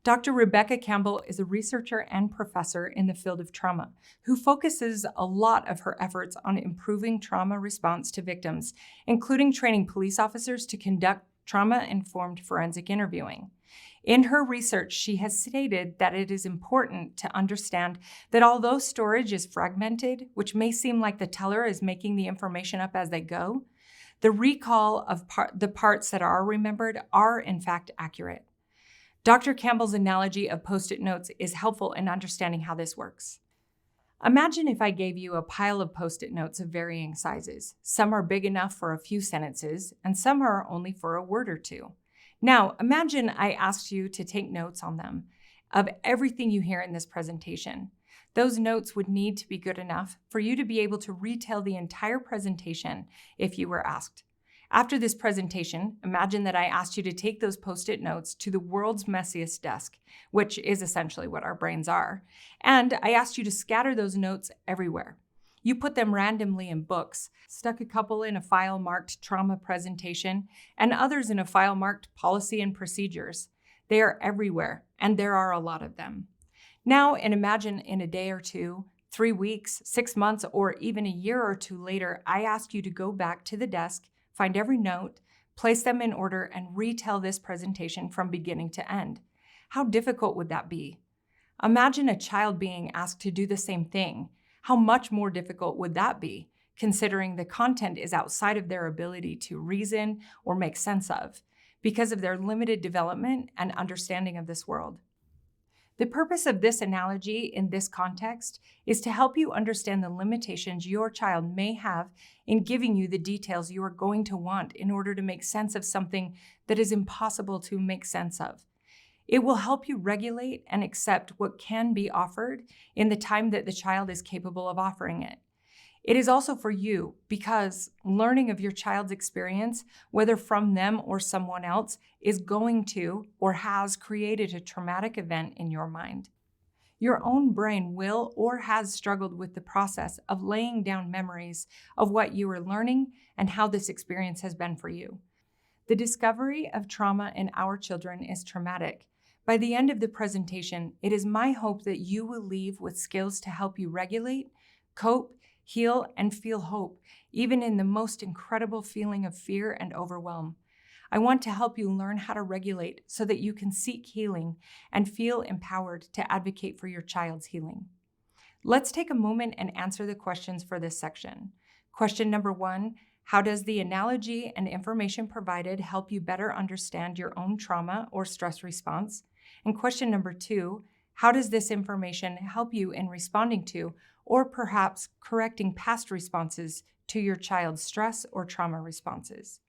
Dr. Rebecca Campbell is a researcher and professor in the field of trauma who focuses a lot of her efforts on improving trauma response to victims, including training police officers to conduct trauma-informed forensic interviewing. In her research, she has stated that it is important to understand that although storage is fragmented, which may seem like the teller is making the information up as they go, the recall of the parts that are remembered are in fact accurate. Dr. Campbell's analogy of Post-it notes is helpful in understanding how this works. Imagine if I gave you a pile of Post-it notes of varying sizes. Some are big enough for a few sentences, and some are only for a word or two. Now, imagine I asked you to take notes on them of everything you hear in this presentation. Those notes would need to be good enough for you to be able to retell the entire presentation if you were asked. After this presentation, imagine that I asked you to take those Post-it notes to the world's messiest desk, which is essentially what our brains are, and I asked you to scatter those notes everywhere. You put them randomly in books, stuck a couple in a file marked trauma presentation, and others in a file marked policy and procedures. They are everywhere, and there are a lot of them. Now, and imagine in a day or two, 3 weeks, 6 months, or even a year or two later, I ask you to go back to the desk, find every note, place them in order, and retell this presentation from beginning to end. How difficult would that be? Imagine a child being asked to do the same thing. How much more difficult would that be, considering the content is outside of their ability to reason or make sense of, because of their limited development and understanding of this world? The purpose of this analogy in this context is to help you understand the limitations your child may have in giving you the details you are going to want in order to make sense of something that is impossible to make sense of. It will help you regulate and accept what can be offered in the time that the child is capable of offering it. It is also for you because learning of your child's experience, whether from them or someone else, is going to or has created a traumatic event in your mind. Your own brain will or has struggled with the process of laying down memories of what you are learning and how this experience has been for you. The discovery of trauma in our children is traumatic. By the end of the presentation, it is my hope that you will leave with skills to help you regulate, cope, heal, and feel hope, even in the most incredible feeling of fear and overwhelm. I want to help you learn how to regulate so that you can seek healing and feel empowered to advocate for your child's healing. Let's take a moment and answer the questions for this section. Question number 1, how does the analogy and information provided help you better understand your own trauma or stress response? And question number 2, how does this information help you in responding to or perhaps correcting past responses to your child's stress or trauma responses?